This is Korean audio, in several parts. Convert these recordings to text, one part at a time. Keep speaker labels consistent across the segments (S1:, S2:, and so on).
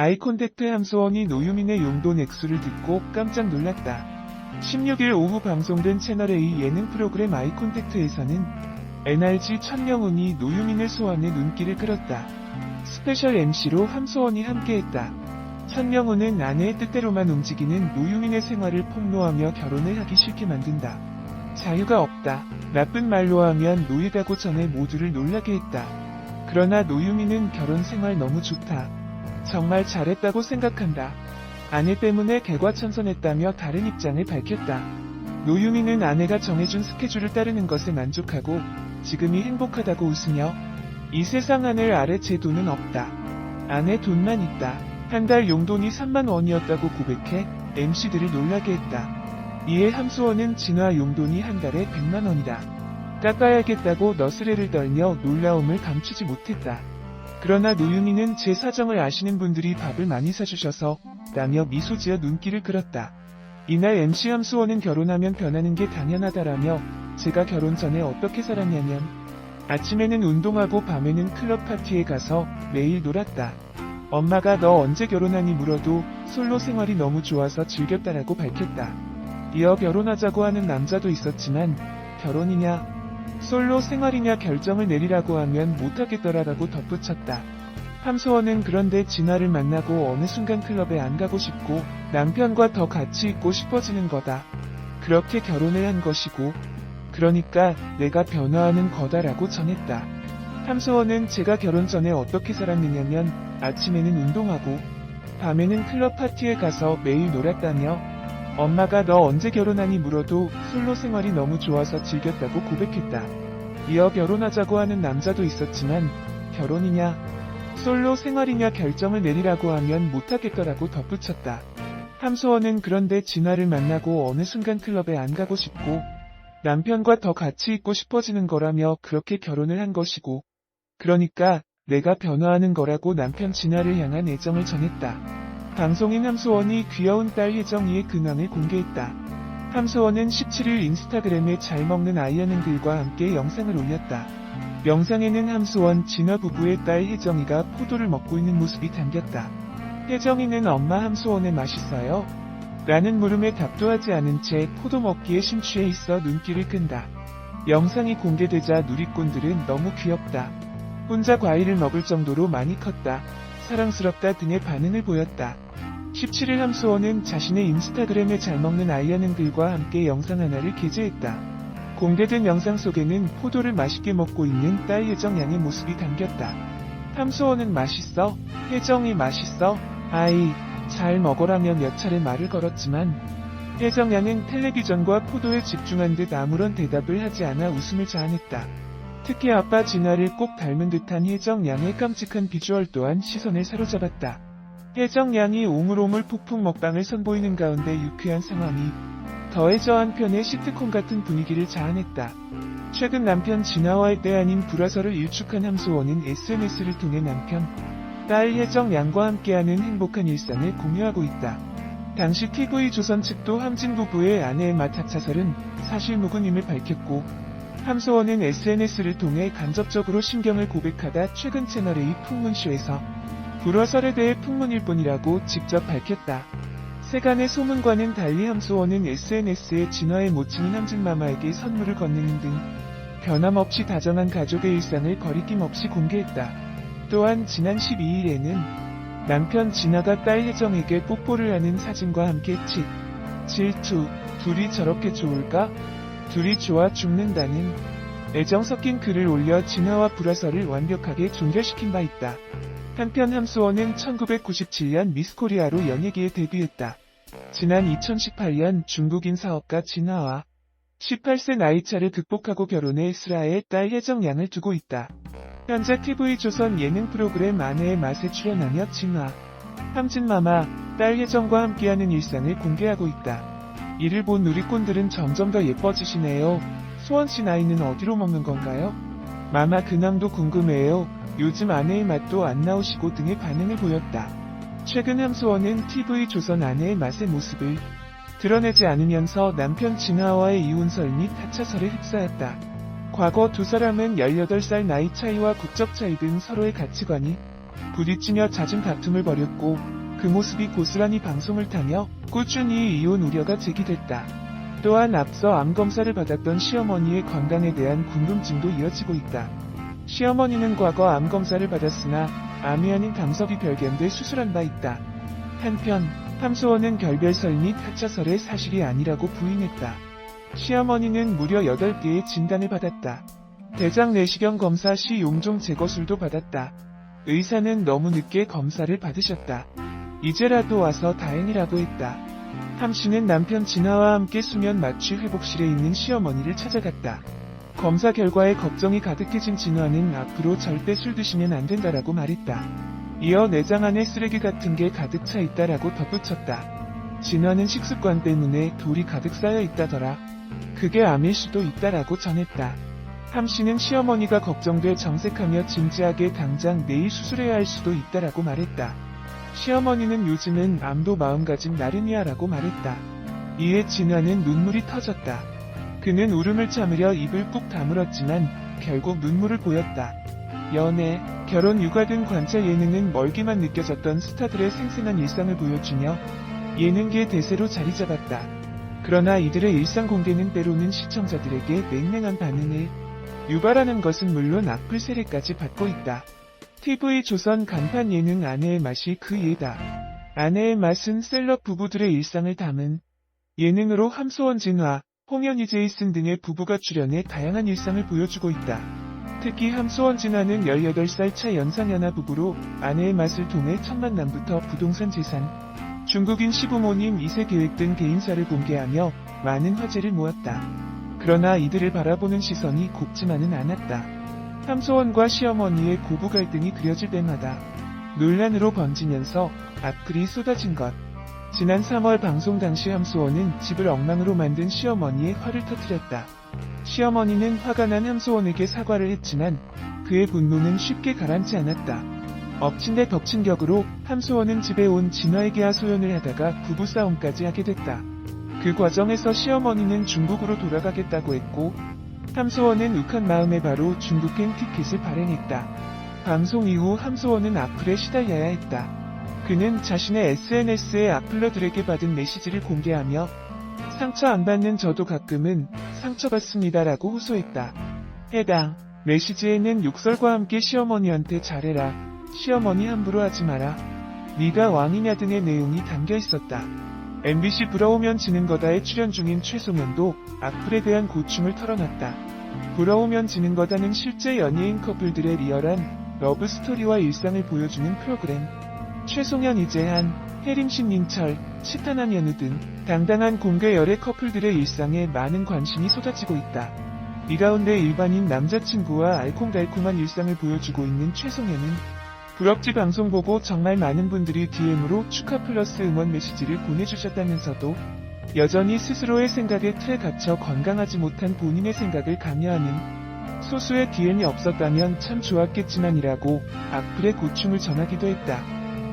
S1: 아이 콘택트 함수원이 노유민의 용돈 액수를 듣고 깜짝 놀랐다. 16일 오후 방송된 채널A 예능 프로그램 아이 콘택트에서는 NRG 천명훈이 노유민을 소환해 눈길을 끌었다. 스페셜 MC로 함수원이 함께했다. 천명훈은 아내의 뜻대로만 움직이는 노유민의 생활을 폭로하며 결혼을 하기 싫게 만든다. 자유가 없다. 나쁜 말로 하면 노예 가고 전에 모두를 놀라게 했다. 그러나 노유민은 결혼 생활 너무 좋다. 정말 잘했다고 생각한다. 아내 때문에 개과천선했다며 다른 입장을 밝혔다. 노유민은 아내가 정해준 스케줄을 따르는 것에 만족하고 지금이 행복하다고 웃으며 이 세상 하늘 아래 제 돈은 없다. 아내 돈만 있다. 한 달 용돈이 3만 원이었다고 고백해 MC들을 놀라게 했다. 이에 함수원은 진화 용돈이 한 달에 100만 원이다. 깎아야겠다고 너스레를 떨며 놀라움을 감추지 못했다. 그러나 노유민은 제 사정을 아시는 분들이 밥을 많이 사주셔서 라며 미소 지어 눈길을 끌었다. 이날 MC 함수원은 결혼하면 변하는 게 당연하다라며 제가 결혼 전에 어떻게 살았냐면 아침에는 운동하고 밤에는 클럽 파티에 가서 매일 놀았다. 엄마가 너 언제 결혼하니 물어도 솔로 생활이 너무 좋아서 즐겼다라고 밝혔다. 이어 결혼하자고 하는 남자도 있었지만 결혼이냐 솔로 생활이냐 결정을 내리라고 하면 못하겠더라라고 덧붙였다. 함수원은 그런데 진화를 만나고 어느 순간 클럽에 안 가고 싶고 남편과 더 같이 있고 싶어지는 거다. 그렇게 결혼을 한 것이고 그러니까 내가 변화하는 거다라고 전했다. 함수원은 제가 결혼 전에 어떻게 살았느냐면 아침에는 운동하고 밤에는 클럽 파티에 가서 매일 놀았다며 엄마가 너 언제 결혼하니 물어도 솔로 생활이 너무 좋아서 즐겼다고 고백했다. 이어 결혼하자고 하는 남자도 있었지만 결혼이냐 솔로 생활이냐 결정을 내리라고 하면 못하겠더라고 덧붙였다. 함수원은 그런데 진화를 만나고 어느 순간 클럽에 안 가고 싶고 남편과 더 같이 있고 싶어지는 거라며 그렇게 결혼을 한 것이고 그러니까 내가 변화하는 거라고 남편 진화를 향한 애정을 전했다. 방송인 함수원이 귀여운 딸 혜정이의 근황을 공개했다. 함수원은 17일 인스타그램에 잘 먹는 아이라는 글과 함께 영상을 올렸다. 영상에는 함수원 진화 부부의 딸 혜정이가 포도를 먹고 있는 모습이 담겼다. 혜정이는 엄마 함수원에 맛있어요? 라는 물음에 답도 하지 않은 채 포도 먹기에 심취해 있어 눈길을 끈다. 영상이 공개되자 누리꾼들은 너무 귀엽다. 혼자 과일을 먹을 정도로 많이 컸다. 사랑스럽다 등의 반응을 보였다. 17일 함수원은 자신의 인스타그램에 잘 먹는 아이라는 글과 함께 영상 하나를 게재했다. 공개된 영상 속에는 포도를 맛있게 먹고 있는 딸 혜정 양의 모습이 담겼다. 함수원은 맛있어? 혜정이 맛있어? 아이, 잘 먹어라며 몇 차례 말을 걸었지만 혜정 양은 텔레비전과 포도에 집중한 듯 아무런 대답을 하지 않아 웃음을 자아냈다. 특히 아빠 진화를 꼭 닮은 듯한 혜정 양의 깜찍한 비주얼 또한 시선을 사로잡았다. 혜정 양이 오물오물 폭풍 먹방을 선보이는 가운데 유쾌한 상황이 더해져 한편의 시트콤 같은 분위기를 자아냈다. 최근 남편 진화와의 때 아닌 불화설을 일축한 함수원은 SNS를 통해 남편, 딸 혜정 양과 함께하는 행복한 일상을 공유하고 있다. 당시 TV조선 측도 함진 부부의 아내의 마타차설은 사실 무근임을 밝혔고 함수원은 SNS를 통해 간접적으로 심경을 고백하다 최근 채널A 풍문쇼에서 불화설에 대해 풍문일 뿐이라고 직접 밝혔다. 세간의 소문과는 달리 함수원은 SNS에 진화의 모친인 함진마마에게 선물을 건네는 등 변함없이 다정한 가족의 일상을 거리낌 없이 공개했다. 또한 지난 12일에는 남편 진화가 딸 혜정에게 뽀뽀를 하는 사진과 함께 질투, 둘이 저렇게 좋을까? 둘이 좋아 죽는다는 애정 섞인 글을 올려 진화와 불화설을 완벽하게 종결시킨 바 있다. 한편 함수원은 1997년 미스코리아로 연예계에 데뷔했다. 지난 2018년 중국인 사업가 진화와 18세 나이차를 극복하고 결혼해 슬아의 딸 혜정 양을 두고 있다. 현재 TV조선 예능 프로그램 아내의 맛에 출연하며 진화, 함진마마, 딸 혜정과 함께하는 일상을 공개하고 있다. 이를 본 누리꾼들은 점점 더 예뻐지시네요. 수원씨 나이는 어디로 먹는 건가요? 마마 근황도 궁금해요. 요즘 아내의 맛도 안 나오시고 등의 반응을 보였다. 최근 함수원은 TV조선 아내의 맛의 모습을 드러내지 않으면서 남편 진화와의 이혼설 및 하차설에 휩싸였다. 과거 두 사람은 18살 나이 차이와 국적 차이 등 서로의 가치관이 부딪히며 잦은 다툼을 벌였고 그 모습이 고스란히 방송을 타며 꾸준히 이혼 우려가 제기됐다. 또한 앞서 암검사를 받았던 시어머니의 건강에 대한 궁금증도 이어지고 있다. 시어머니는 과거 암검사를 받았으나 암이 아닌 담석이 발견돼 수술한 바 있다. 한편 함소원은 결별설 및 하차설의 사실이 아니라고 부인했다. 시어머니는 무려 8개의 진단을 받았다. 대장 내시경 검사 시 용종 제거술도 받았다. 의사는 너무 늦게 검사를 받으셨다. 이제라도 와서 다행이라고 했다. 함씨는 남편 진화와 함께 수면 마취 회복실에 있는 시어머니를 찾아갔다. 검사 결과에 걱정이 가득해진 진화는 앞으로 절대 술 드시면 안 된다라고 말했다. 이어 내장 안에 쓰레기 같은 게 가득 차 있다라고 덧붙였다. 진화는 식습관 때문에 돌이 가득 쌓여 있다더라. 그게 암일 수도 있다라고 전했다. 함씨는 시어머니가 걱정돼 정색하며 진지하게 당장 내일 수술해야 할 수도 있다라고 말했다. 시어머니는 요즘은 암도 마음가짐 나름이야 라고 말했다. 이에 진화는 눈물이 터졌다. 그는 울음을 참으려 입을 꾹 다물었지만 결국 눈물을 보였다. 연애, 결혼, 육아 등 관찰 예능은 멀기만 느껴졌던 스타들의 생생한 일상을 보여주며 예능계 대세로 자리 잡았다. 그러나 이들의 일상 공개는 때로는 시청자들에게 냉랭한 반응을 유발하는 것은 물론 악플 세례까지 받고 있다. TV조선 간판 예능 아내의 맛이 그 예다. 아내의 맛은 셀럽 부부들의 일상을 담은 예능으로 함소원 진화, 홍현희 제이슨 등의 부부가 출연해 다양한 일상을 보여주고 있다. 특히 함소원 진화는 18살 차 연상연하 부부로 아내의 맛을 통해 첫 만남부터 부동산 재산, 중국인 시부모님 2세 계획 등 개인사를 공개하며 많은 화제를 모았다. 그러나 이들을 바라보는 시선이 곱지만은 않았다. 함소원과 시어머니의 고부 갈등이 그려질 때마다 논란으로 번지면서 악플이 쏟아진 것. 지난 3월 방송 당시 함소원은 집을 엉망으로 만든 시어머니의 화를 터뜨렸다. 시어머니는 화가 난 함소원에게 사과를 했지만 그의 분노는 쉽게 가라앉지 않았다. 엎친 데 덮친 격으로 함소원은 집에 온 진화에게 하소연을 하다가 부부싸움까지 하게 됐다. 그 과정에서 시어머니는 중국으로 돌아가겠다고 했고 함소원은 욱한 마음에 바로 중국행 티켓을 발행했다. 방송 이후 함소원은 악플에 시달려야 했다. 그는 자신의 SNS에 악플러들에게 받은 메시지를 공개하며 상처 안 받는 저도 가끔은 상처받습니다라고 호소했다. 해당 메시지에는 욕설과 함께 시어머니한테 잘해라, 시어머니 함부로 하지 마라, 네가 왕이냐 등의 내용이 담겨 있었다. MBC 부러우면 지는 거다에 출연 중인 최송현도 악플에 대한 고충을 털어놨다. 부러우면 지는 거다는 실제 연예인 커플들의 리얼한 러브스토리와 일상을 보여주는 프로그램. 최송현, 이재한, 혜림, 신민철, 치타남, 연우 등 당당한 공개 열애 커플들의 일상에 많은 관심이 쏟아지고 있다. 이 가운데 일반인 남자친구와 알콩달콩한 일상을 보여주고 있는 최송현은 부럽지 방송 보고 정말 많은 분들이 DM으로 축하 플러스 응원 메시지를 보내주셨다면서도 여전히 스스로의 생각에 틀에 갇혀 건강하지 못한 본인의 생각을 강요하는 소수의 DM이 없었다면 참 좋았겠지만이라고 악플의 고충을 전하기도 했다.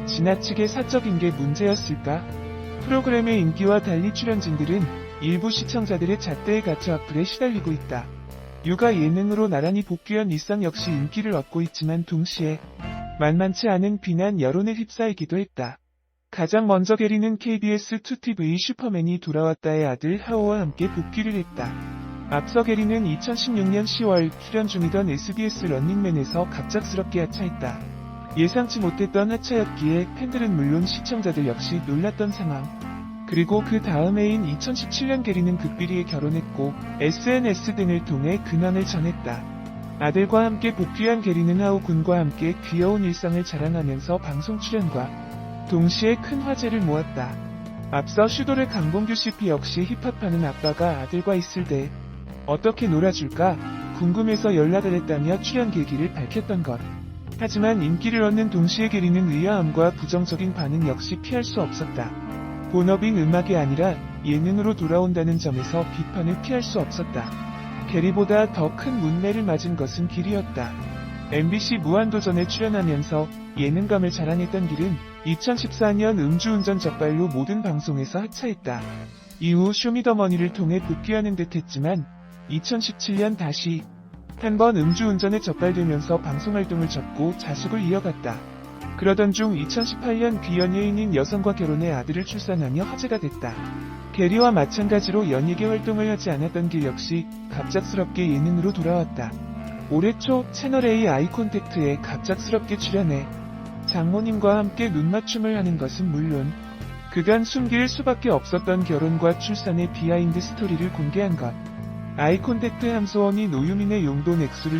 S1: 지나치게 사적인 게 문제였을까? 프로그램의 인기와 달리 출연진들은 일부 시청자들의 잣대에 갇혀 악플에 시달리고 있다. 육아 예능으로 나란히 복귀한 일상 역시 인기를 얻고 있지만 동시에 만만치 않은 비난 여론에 휩싸이기도 했다. 가장 먼저 게리는 KBS 2TV 슈퍼맨이 돌아왔다의 아들 하오와 함께 복귀를 했다. 앞서 게리는 2016년 10월 출연 중이던 SBS 런닝맨에서 갑작스럽게 하차했다. 예상치 못했던 하차였기에 팬들은 물론 시청자들 역시 놀랐던 상황. 그리고 그 다음 해인 2017년 게리는 극비리에 결혼했고 SNS 등을 통해 근황을 전했다. 아들과 함께 복귀한 게리는 하오 군과 함께 귀여운 일상을 자랑하면서 방송 출연과 동시에 큰 화제를 모았다. 앞서 슈돌의 강봉규 CP 역시 힙합하는 아빠가 아들과 있을 때 어떻게 놀아줄까 궁금해서 연락을 했다며 출연 계기를 밝혔던 것. 하지만 인기를 얻는 동시에 게리는 의아함과 부정적인 반응 역시 피할 수 없었다. 본업인 음악이 아니라 예능으로 돌아온다는 점에서 비판을 피할 수 없었다. 게리보다 더 큰 문매를 맞은 것은 길이었다. MBC 무한도전에 출연하면서 예능감을 자랑했던 길은 2014년 음주운전 적발로 모든 방송에서 하차했다. 이후 쇼미더머니를 통해 복귀하는 듯 했지만 2017년 다시 한 번 음주운전에 적발되면서 방송활동을 접고 자숙을 이어갔다. 그러던 중 2018년 비연예인인 여성과 결혼해 아들을 출산하며 화제가 됐다. 게리와 마찬가지로 연예계 활동을 하지 않았던 길 역시 갑작스럽게 예능으로 돌아왔다. 올해 초 채널A 아이콘택트에 갑작스럽게 출연해 장모님과 함께 눈맞춤을 하는 것은 물론 그간 숨길 수밖에 없었던 결혼과 출산의 비하인드 스토리를 공개한 것. 아이콘택트 함소원이 노유민의 용돈 액수를